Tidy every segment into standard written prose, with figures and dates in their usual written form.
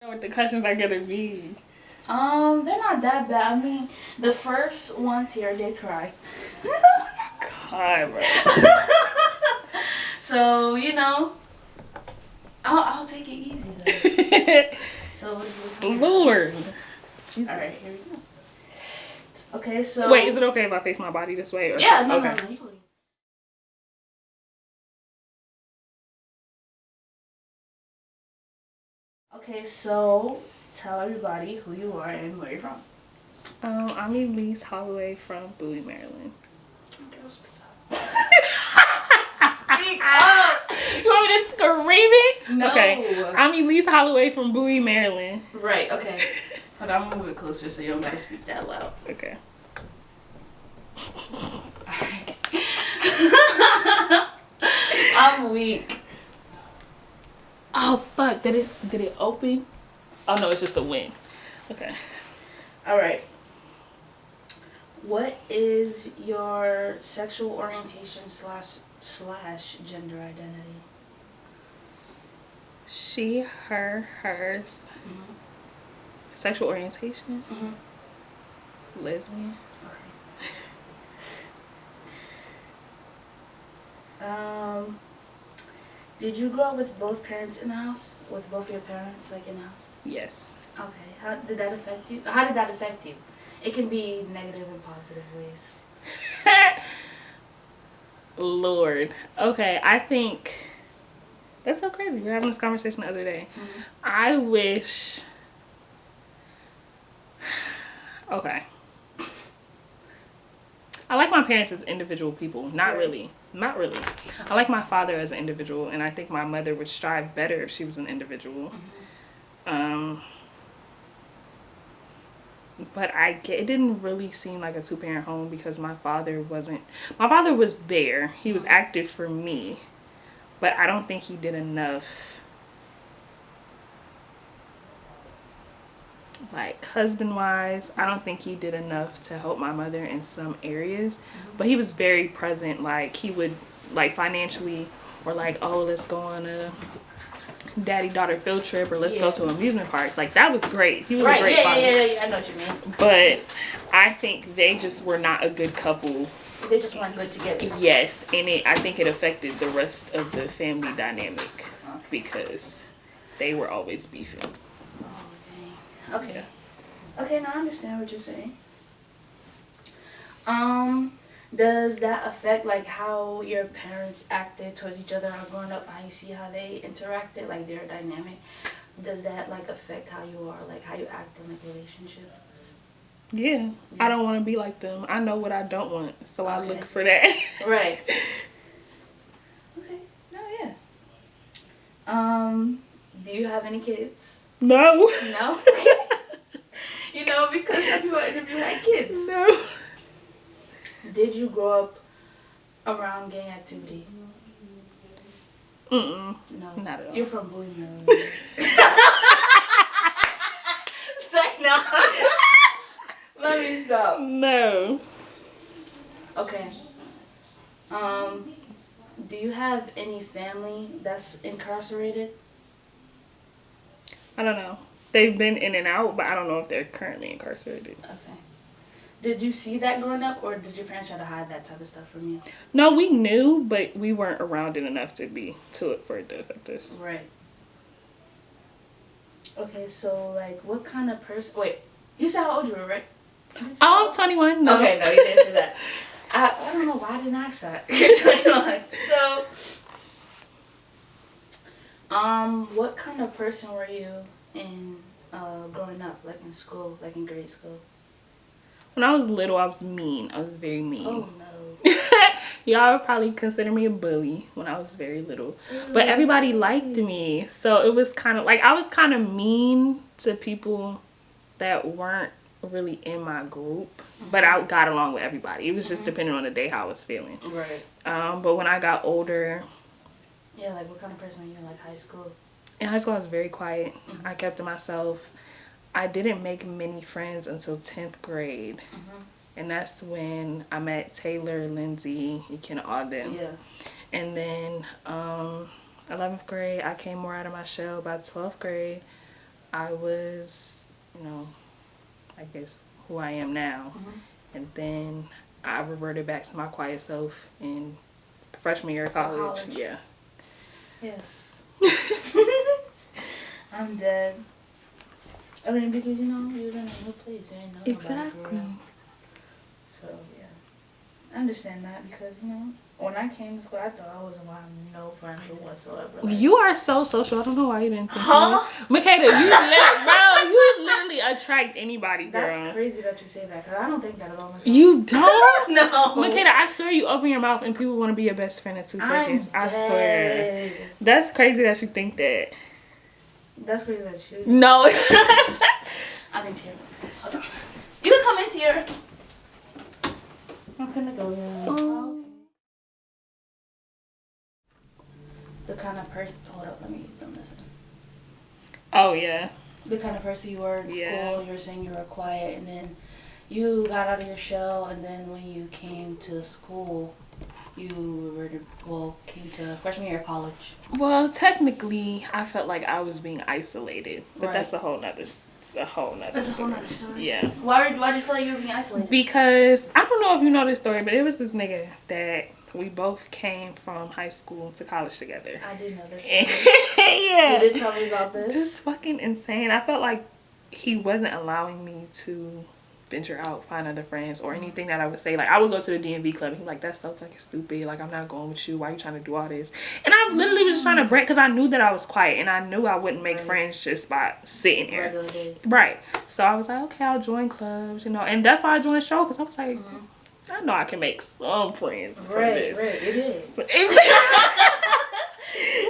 Know what the questions are gonna be. They're not that bad. I mean, the first one, Tier did cry. God, bro. So, I'll take it easy though. So what is it? Lord. Jesus. Alright, here we go. Okay, so Wait, is it okay if I face my body this way? Or yeah, no, okay. no, you can leave. Okay, so tell everybody who you are and where you're from. I'm Elise Holloway from Bowie, Maryland. Girl, speak up. Speak up! You want me to scream it? No. Okay. I'm Elise Holloway from Bowie, Maryland. Right, okay. Hold on, I'm gonna move it closer so you don't gotta speak that loud. Okay. Alright. I'm weak. Oh fuck! Did it open? Oh no, it's just the wind. Okay. Alright. What is your sexual orientation slash gender identity? She, her, hers. Mm-hmm. Sexual orientation. Mm-hmm. Lesbian. Okay. Did you grow up with both parents in the house? With both your parents, like, in the house? Yes. Okay. How did that affect you? How did that affect you? It can be negative and positive ways. Lord. Okay, I think that's so crazy. We were having this conversation the other day. Mm-hmm. I wish. Okay. I like my parents as individual people. Not really. Not really. I like my father as an individual, and I think my mother would strive better if she was an individual. Mm-hmm. But it didn't really seem like a two-parent home because my father was there. He was active for me, but I don't think he did enough, like, husband-wise. I don't think he did enough to help my mother in some areas, but he was very present. Like, he would, like, financially, or like, oh, let's go on a daddy-daughter field trip, or let's go to amusement parks. Like, that was great. He was a great father. Yeah, I know what you mean. But I think they just were not a good couple. They just weren't good together. Yes, and I think it affected the rest of the family dynamic because they were always beefing. Oh, dang. Okay. Yeah. Okay, now I understand what you're saying. Does that affect, like, how your parents acted towards each other growing up? How you see how they interacted, like, their dynamic? Does that, like, affect how you are, like, how you act in, like, relationships? Yeah. I don't want to be like them. I know what I don't want, so I look for that. Right. Okay. No, yeah. Do you have any kids? No. No? Because some people interview had kids. No. Did you grow up around gang activity? Mm-mm. No. Not at all. You're from Bowie, Maryland. Say no. Let me stop. No. Okay. Do you have any family that's incarcerated? I don't know. They've been in and out, but I don't know if they're currently incarcerated. Okay. Did you see that growing up, or did your parents try to hide that type of stuff from you? No, we knew, but we weren't around it enough for it to affect us. Right. Okay, so, like, what kind of person... Wait, you said how old you were, right? Oh, I'm 21. No. Okay, no, you didn't say that. I don't know why I didn't ask that. You're 21. So, what kind of person were you in growing up, like in school, like in grade school? When I was little, I was mean. I was very mean. Oh, no. Y'all would probably consider me a bully when I was very little. But everybody liked me. So it was kind of like, I was kind of mean to people that weren't really in my group. But I got along with everybody. It was just depending on the day how I was feeling. Right. But when I got older... Yeah, like what kind of person were you in, like, high school? In high school, I was very quiet. I kept to myself. I didn't make many friends until 10th grade. And that's when I met Taylor, Lindsay, all them. Yeah. And then 11th grade, I came more out of my shell. By 12th grade, I was, you know, I guess who I am now. And then I reverted back to my quiet self in freshman year of college. Yeah. Yes. I'm dead. I mean, because, you know, you was in a new place. You didn't know nobody for real. So, yeah. I understand that because, you know, when I came to school, I thought I wasn't going to have no friends whatsoever. Like, you are so social. I don't know why you didn't think that. Makeda, you literally attract anybody, girl. That's crazy that you say that because I don't think that about myself. You don't? No. Makeda, I swear you open your mouth and people want to be your best friend in 2 seconds. I'm I swear. dead. That's crazy that you think that. That's crazy that you. No. I'm in here. Hold on. You can come into here. I'm gonna go there. Oh. The kind of person. Hold up, let me zoom this in. Oh, yeah. The kind of person you were in school, you were saying you were quiet, and then you got out of your shell, and then when you came to school, you came to freshman year of college. Well, technically, I felt like I was being isolated, but that's a whole nother story. Yeah. Why did you feel like you were being isolated? Because I don't know if you know this story, but it was this nigga that we both came from high school to college together. I do know this. Yeah. You did tell me about this. Just fucking insane. I felt like he wasn't allowing me to venture out, find other friends, or anything that I would say. Like, I would go to the DMV club, and he's like, that's so fucking stupid. Like, I'm not going with you. Why are you trying to do all this? And I literally was just trying to break, because I knew that I was quiet, and I knew I wouldn't make friends just by sitting there. Right. So I was like, okay, I'll join clubs, you know. And that's why I joined show, because I was like, I know I can make some friends from this. Right, it is. So,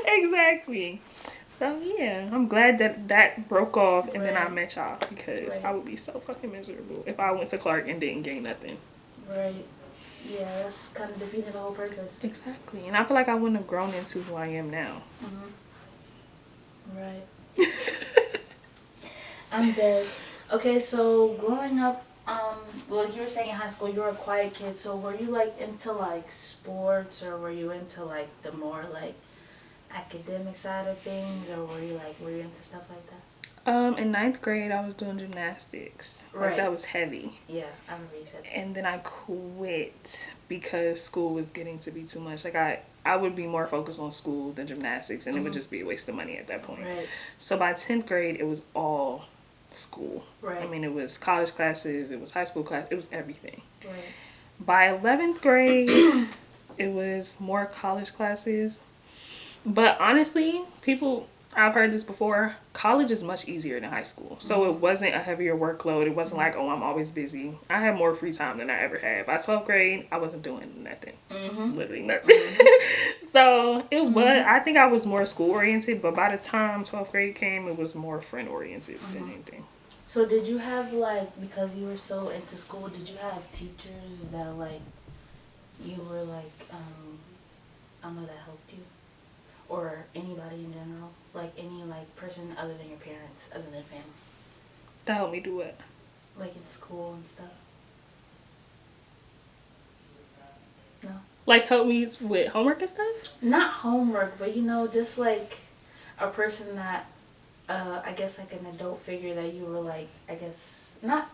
exactly. So, yeah, I'm glad that broke off and then I met y'all because I would be so fucking miserable if I went to Clark and didn't gain nothing. Right. Yeah, that's kind of defeating the whole purpose. Exactly. And I feel like I wouldn't have grown into who I am now. Right. I'm dead. Okay, so growing up, well, you were saying in high school you were a quiet kid, so were you, like, into, like, sports, or were you into, like, the more, like, academic side of things, or were you into stuff like that? In 9th grade I was doing gymnastics. Like, that was heavy. Yeah, I remember you said that. And then I quit because school was getting to be too much. Like, I would be more focused on school than gymnastics, and it would just be a waste of money at that point. Right. So by 10th grade it was all school. Right. I mean, it was college classes, it was high school class, it was everything. Right. By 11th grade it was more college classes. But honestly, I've heard this before, college is much easier than high school. So it wasn't a heavier workload. It wasn't like, oh, I'm always busy. I had more free time than I ever had. By 12th grade, I wasn't doing nothing. Literally nothing. So it was, I think I was more school oriented, but by the time 12th grade came, it was more friend oriented than anything. So did you have, like, because you were so into school, did you have teachers that, like, you were like, I don't know, that helped you? Or anybody in general? Like, any, like, person other than your parents, other than family? To help me do what? Like, in school and stuff? No? Like, help me with homework and stuff? Not homework, but, you know, just, like, a person that, I guess, like, an adult figure that you were, like, I guess, not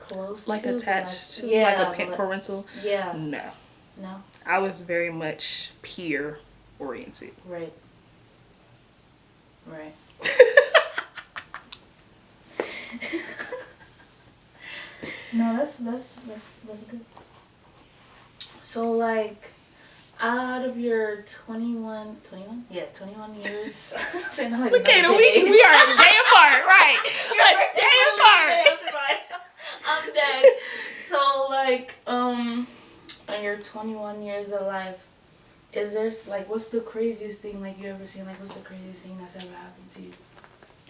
close like to. Like, attached to? Yeah. Like a parental? Yeah. No. No? I was very much peer oriented. Right. Right. No, that's good. So, like, out of your 21? Yeah, 21 years. Saying like we are a day apart, right? A day apart. I'm dead. So, like, in your 21 years of life, is there, like, what's the craziest thing, like, you ever seen? Like, what's the craziest thing that's ever happened to you?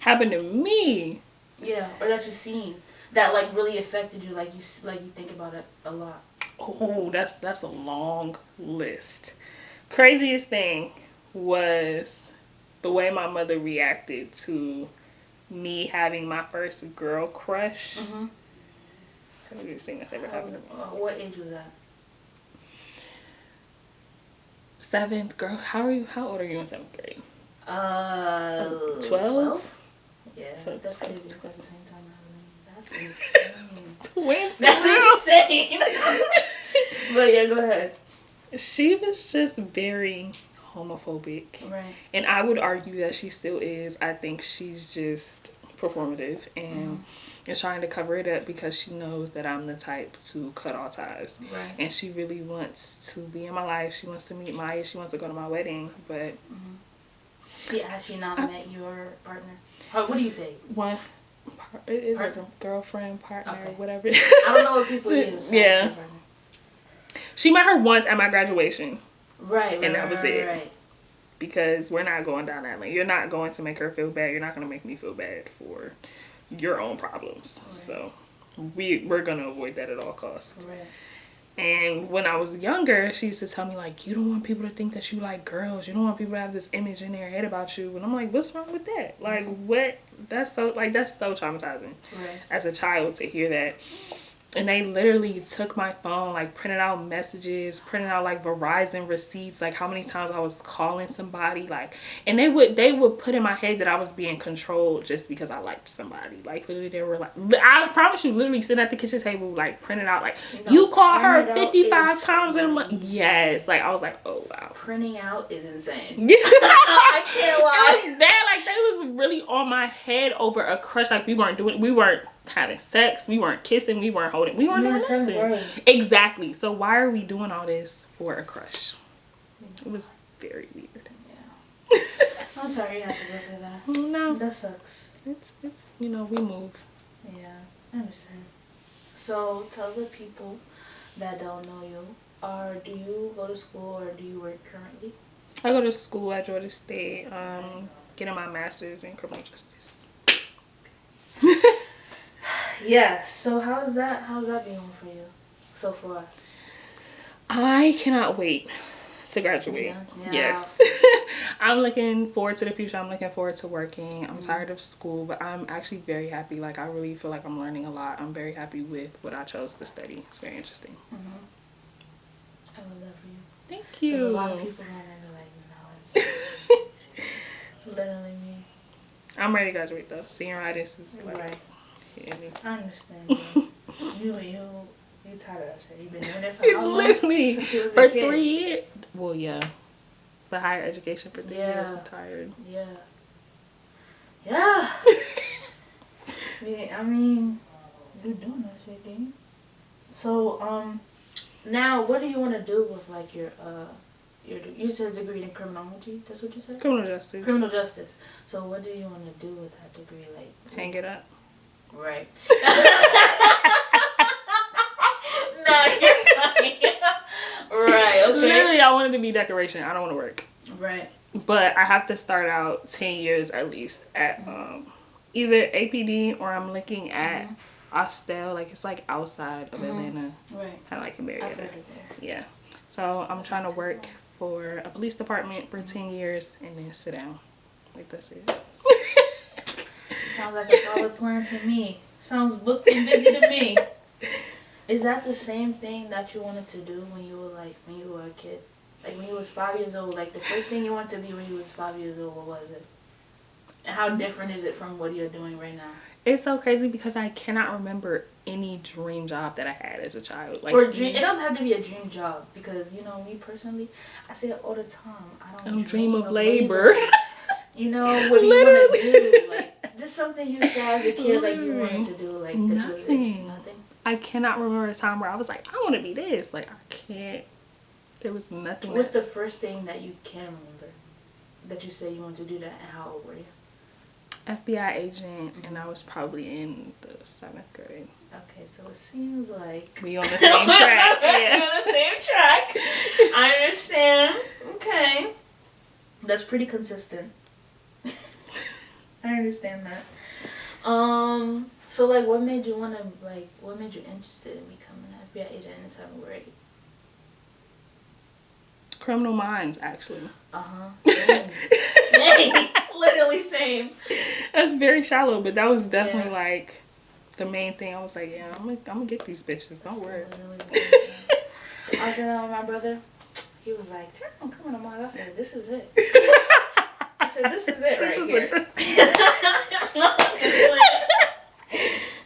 Happened to me? Yeah, or that you've seen that, like, really affected you, like, you think about it a lot. Oh, that's a long list. Craziest thing was the way my mother reacted to me having my first girl crush. Craziest thing that's ever happened to me. What age was that? 7th, girl. How old are you in 7th grade? 12? Yeah, So that's so- crazy because at the same time, that's insane. Twins. That's insane. But yeah, go ahead. She was just very homophobic. Right. And I would argue that she still is. I think she's just performative and is trying to cover it up because she knows that I'm the type to cut all ties. Right. And she really wants to be in my life. She wants to meet Maya. She wants to go to my wedding. But Has she not met your partner? What do you say? one, it was a girlfriend, partner, Okay. whatever. I don't know what people is. So Yeah. She met her once at my graduation. Right. And that was it. Right. Because we're not going down that lane. You're not going to make her feel bad. You're not going to make me feel bad for your own problems. Right. So we're going to avoid that at all costs. Right. And when I was younger, she used to tell me, like, you don't want people to think that you like girls. You don't want people to have this image in their head about you. And I'm like, what's wrong with that? Like, what? That's so traumatizing Right. as a child to hear that. And they literally took my phone, like printed out messages, printed out like Verizon receipts, like how many times I was calling somebody, like, and they would put in my head that I was being controlled just because I liked somebody. Like literally they were like, I promise you, literally sitting at the kitchen table, like printed out, like, you call her 55 times in a month. Yes. Like I was like, oh wow. Printing out is insane. I can't lie. It was bad. Like they was really on my head over a crush. Like we weren't having sex, we weren't kissing, we weren't holding, we weren't doing nothing. Exactly. So why are we doing all this for a crush? It was very weird. Yeah. I'm sorry you have to go through that. No, That sucks. it's we move. Yeah, I understand. So tell the people that don't know you, do you go to school or do you work currently? I go to school at Georgia State, getting my master's in criminal justice. Yeah. So how's that been for you so far? I cannot wait to graduate. Yeah. Yes. I'm looking forward to the future. I'm looking forward to working. I'm tired of school, but I'm actually very happy. Like, I really feel like I'm learning a lot. I'm very happy with what I chose to study. It's very interesting. I love that for you. Thank you. There's a lot of people that are like, no. Literally me. I'm ready to graduate, though. Senioritis is like... Right. hitting me. I understand. You tired of that shit. You've been doing it for how long? Literally. Since you was a For kid. 3 years. Well, yeah. For higher education for 3 years. I'm tired. Yeah. Yeah. Yeah, I mean, you're doing that shit, gang. So, now what do you want to do with like your you said degree in criminology? That's what you said? Criminal justice. Criminal justice. So what do you want to do with that degree? Like Hang it up. Right. No, you're funny. Right, okay. Literally, I wanted to be decoration. I don't want to work. Right. But I have to start out 10 years at least at either APD or I'm looking at Austell. Like, it's like outside of Atlanta. Right. Kind of like in I've Marietta. heard of that. Yeah. So I'm trying to work for a police department for 10 years and then sit down. Like, that's it. Sounds like a solid plan to me. Sounds booked and busy to me. Is that the same thing that you wanted to do when you were a kid? Like when you was 5 years old, like the first thing you wanted to be when you was 5 years old, what was it? And how different is it from what you're doing right now? It's so crazy because I cannot remember any dream job that I had as a child. Like, or dream, it doesn't have to be a dream job because, you know, me personally, I say it all the time. I don't dream of labor. You know, what do you want to do? Like, just something you saw as a kid, like you wanted to do, like nothing. Nothing. I cannot remember a time where I was like, I want to be this. Like, I can't. There was nothing. What's the first thing that you can remember that you say you want to do that, and how old were you? FBI agent, and I was probably in the 7th grade. Okay, so it seems like we on the same track. Yeah. We on the same track. I understand. Okay, that's pretty consistent. I understand that. So like, what made you interested in becoming an FBI agent in the 7th grade? Criminal Minds, actually. Same. Literally same. That's very shallow, but that was definitely like the main thing. I was like, yeah, I'm gonna get these bitches. Don't worry. I was in there with my brother. He was like, "Turn on Criminal Minds." I said, "This is it. This said, this is it right This here.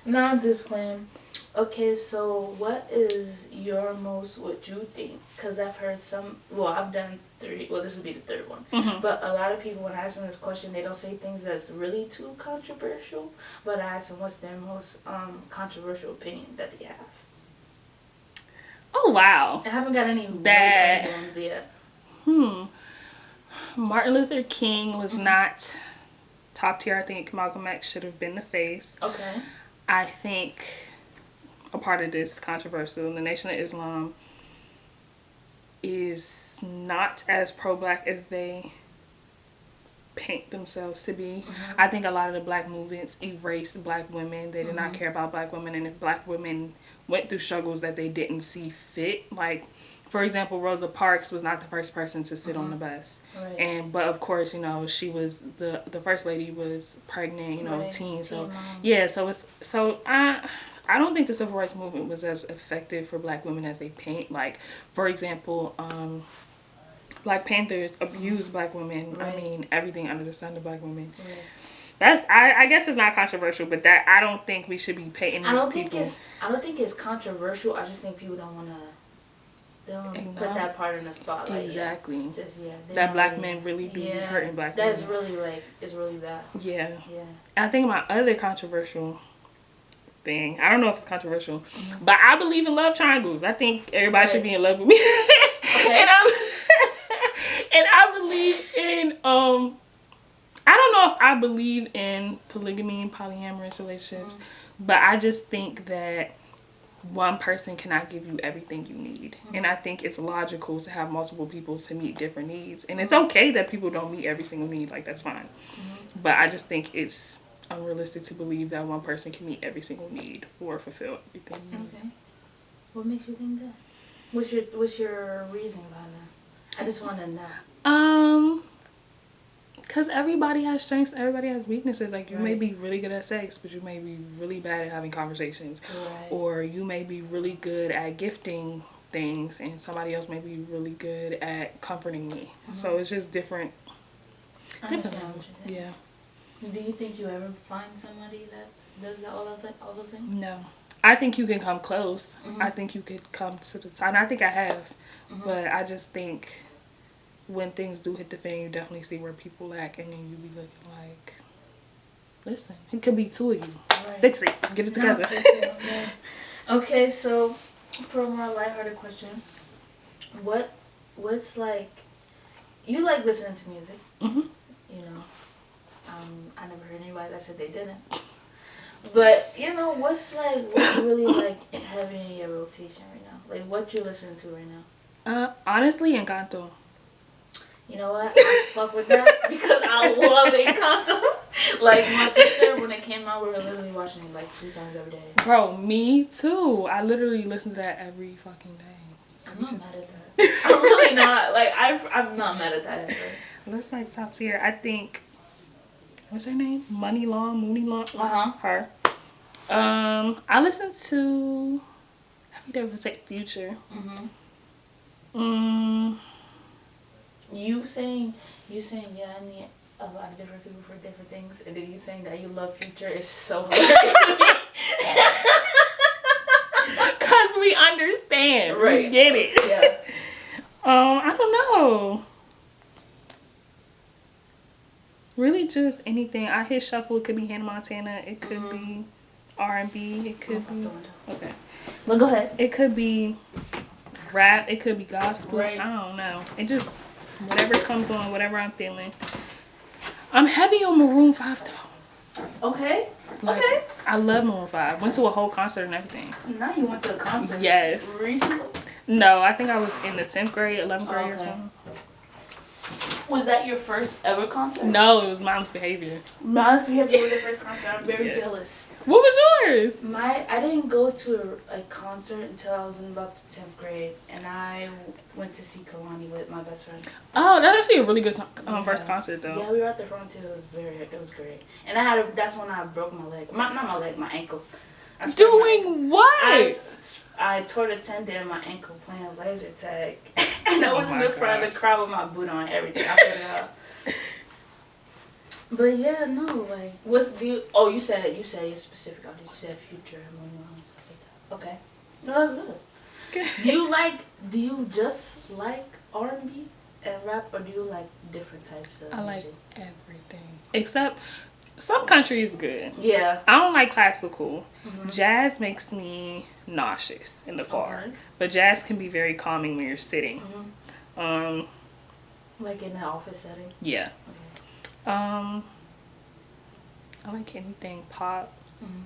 No, I'm just playing. Okay, so what is your most, what you think? Because I've heard some, well, I've done 3, well, this would be the 3rd one. Mm-hmm. But a lot of people, when I ask them this question, they don't say things that's really too controversial. But I ask them what's their most controversial opinion that they have. Oh, wow. I haven't got any really crazy ones yet. Martin Luther King was not top tier. I think Malcolm X should have been the face. Okay. I think a part of this controversial, the Nation of Islam is not as pro-black as they paint themselves to be. I think a lot of the black movements erased black women. They did not care about black women, and if black women went through struggles that they didn't see fit, like for example, Rosa Parks was not the first person to sit on the bus. Right. But of course, you know, she was the first lady was pregnant, you know, Right. teen. So Teen mom. yeah, I don't think the civil rights movement was as effective for black women as they paint. Like, for example, Black Panthers abused black women. Right. I mean, everything under the sun to black women. Right. That's I guess it's not controversial, but that I don't think we should be painting these people. I don't think it's controversial. I just think people don't want to. They don't put that part in the spotlight. Exactly. Yeah. Just that black men really be hurting black women. That's really it's really bad. Yeah. Yeah. I think my other controversial thing, I don't know if it's controversial, but I believe in love triangles. I think everybody should be in love with me. Okay. And I believe in I don't know if I believe in polygamy and polyamorous relationships, but I just think that one person cannot give you everything you need. And I think it's logical to have multiple people to meet different needs. And it's okay that people don't meet every single need, like that's fine. But I just think it's unrealistic to believe that one person can meet every single need or fulfill everything you need. Okay. What makes you think that? What's your reason behind that? I just want to know. Because everybody has strengths, everybody has weaknesses. Like, you may Right. be really good at sex, but you may be really bad at having conversations. Right. Or you may be really good at gifting things, and somebody else may be really good at comforting me. So it's just different. I understand what you're saying. Yeah. Do you think you ever find somebody that does all those things? No. I think you can come close. I think you could come to the top. And I think I have. But I just think when things do hit the fan, you definitely see where people lack, and then you be looking like, listen, it could be 2 of you. Right. Fix it. Get it together. Okay, so for a more lighthearted question, what's like, you like listening to music, you know, I never heard anybody that said they didn't, but you know, what's really like heavy in your rotation right now? Like, what you listening to right now? Honestly, Encanto. You know what? I fuck with that because I love Encanto. Like, my sister, when it came out, we were literally watching it like 2 times every day. Bro, me too. I literally listen to that every fucking day. I'm not mad at that. I'm really not. Like, I'm not mad at that answer. That's like top tier. I think, what's her name? Mooney Long. Her. I listen to, every day would take Future. You saying yeah, I need a lot of different people for different things, and then you saying that you love Future is so hilarious to me. Cause we understand. Right. We get it. Yeah. I don't know. Really just anything. I hit shuffle. It could be Hannah Montana. It could be R&B. It could be... Okay. Well, go ahead. It could be rap. It could be gospel. Right. I don't know. It just... whatever comes on, whatever I'm feeling. I'm heavy on Maroon 5 though. Okay. Like, okay. I love Maroon 5. Went to a whole concert and everything. Now you went to a concert. Yes. Recently? No, I think I was in the 10th grade, 11th grade or something. Was that your first ever concert? No, it was Mom's Behavior. Mom's Behavior was your first concert. I'm very jealous. What was yours? I didn't go to a concert until I was in about the 10th grade, and I went to see Kalani with my best friend. Oh, that's actually a really good first concert though. Yeah, we were at the front too. It was great. And that's when I broke my leg. Not my leg, my ankle. Doing what? I tore the tendon in my ankle playing laser tag. And I was in the front of the crowd with my boot on and everything. I said, But yeah, no, like, what's do you? Oh, you said you're specific on this. You said Future and Morning and stuff like that. Okay, no, that's good. Do you just like R&B and rap, or do you like different types of I like music? everything except some country is good. Yeah. I don't like classical. Mm-hmm. Jazz makes me nauseous in the car, Okay. but jazz can be very calming when you're sitting. Mm-hmm. Like in an office setting. Yeah. Okay. I like anything pop. Mm-hmm.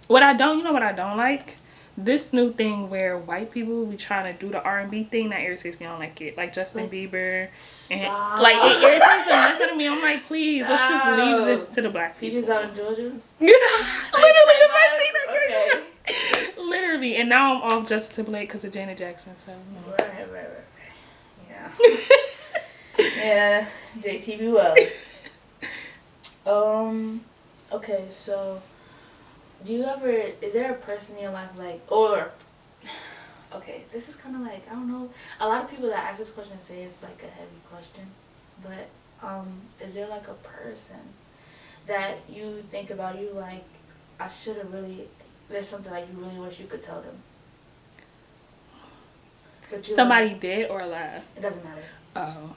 You know what I don't like? This new thing where white people be trying to do the R&B thing that irritates me. I don't like it. Like Justin Bieber. Stop. And, like, it irritates the mess out of me. I'm like, please, let's just leave this to the black people. Peaches out in Georgia? Literally, the first thing that Okay. literally. And now I'm off Justin Timberlake because of Janet Jackson. So, Right. Yeah. Yeah. JTB well. Okay, so is there a person in your life okay, this is kind of like, I don't know, a lot of people that ask this question say it's like a heavy question, but is there like a person that you think about, you like, there's something like you really wish you could tell them? somebody dead or alive? It doesn't matter. Oh.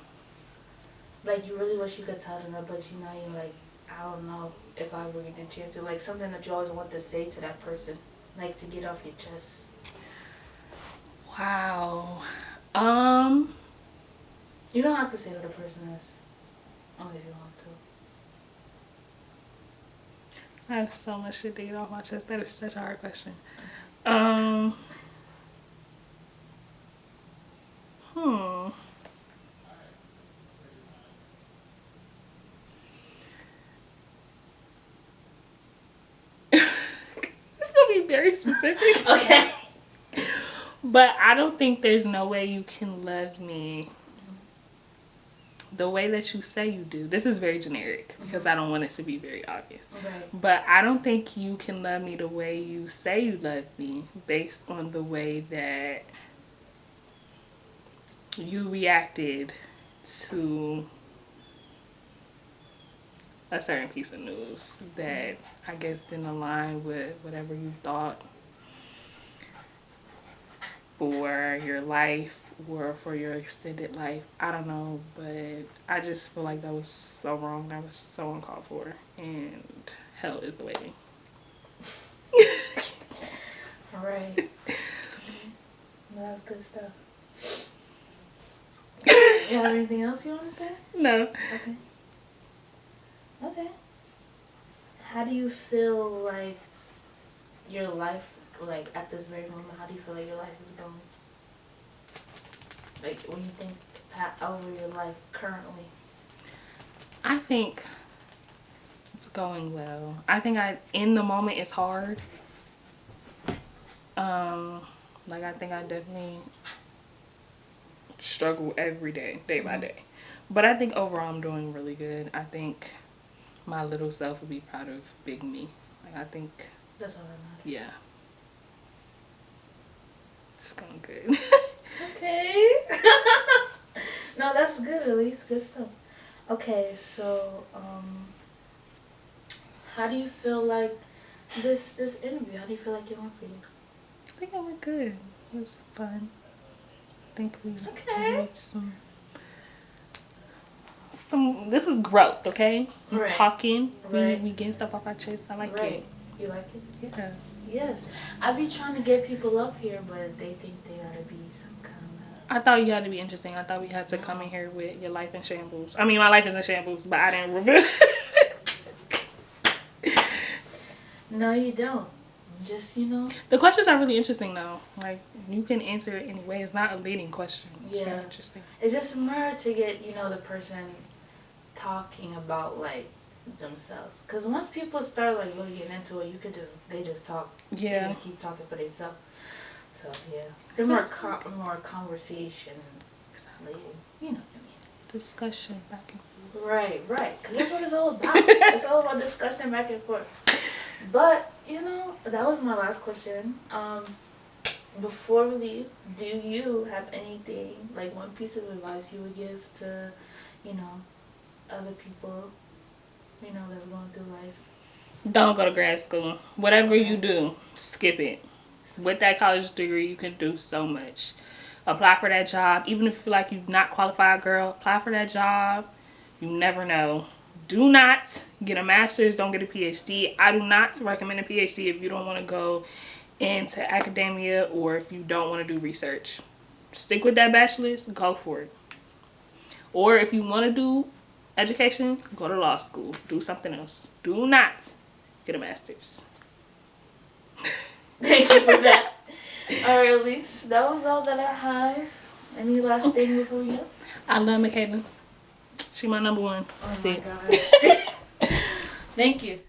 Like, you really wish you could tell them that, but you're like, I don't know if I ever get the chance to, like, something that you always want to say to that person, like, to get off your chest. Wow. You don't have to say who the person is, only if you want to. I have so much shit to get off my chest. That is such a hard question. It's gonna be very specific. Okay. But I don't think there's no way you can love me the way that you say you do. This is very generic because I don't want it to be very obvious. Right. But I don't think you can love me the way you say you love me based on the way that you reacted to a certain piece of news that I guess didn't align with whatever you thought for your life or for your extended life. I don't know, but I just feel like that was so wrong. That was so uncalled for, and hell is awaiting. All right. That's good stuff. You have anything else you want to say? No. Okay. How do you feel like your life, like at this very moment, how do you feel like your life is going? Like when you think over your life currently? I think it's going well. I think in the moment it's hard. Like I think I definitely struggle every day, day by day. But I think overall I'm doing really good. I think my little self will be proud of big me. Like I think that's all that matters. Yeah. It's going good. Okay. No, that's good, Elise. Good stuff. Okay, so how do you feel like this interview? How do you feel like it went for you? I think it went good. It was fun. I think we made some. This is growth, okay? We're talking. Right. We getting stuff off our chest. I like it. You like it? Yeah. Yes. I be trying to get people up here, but they think they gotta be some kind of. I thought you had to be interesting. I thought we had to come in here with your life in shambles. I mean, my life is in shambles, but I didn't reveal. No, you don't. Just, The questions are really interesting, though. Like, you can answer it anyway. It's not a leading question. It's very interesting. It's just more to get, the person talking about, like, themselves. Because once people start, like, really getting into it, they just talk. Yeah. They just keep talking for themselves. So, yeah. They're more conversation. Like, you know what I mean. Discussion back and forth. Right. Because that's what it's all about. It's all about discussion back and forth. But, that was my last question. Before we leave, do you have anything, like one piece of advice you would give to, other people you know, that's going through life? Don't go to grad school. Whatever you do, skip it. With that college degree, you can do so much. Apply for that job. Even if you feel like you're not qualified, girl, apply for that job. You never know. Do not get a master's. Don't get a PhD. I do not recommend a PhD if you don't want to go into academia or if you don't want to do research. Stick with that bachelor's. Go for it. Or if you want to do education, go to law school. Do something else. Do not get a master's. Thank you for that. All right, Elise, that was all that I have. Any last thing before we go? I love Michaela. She my number one. Oh my God. Thank you.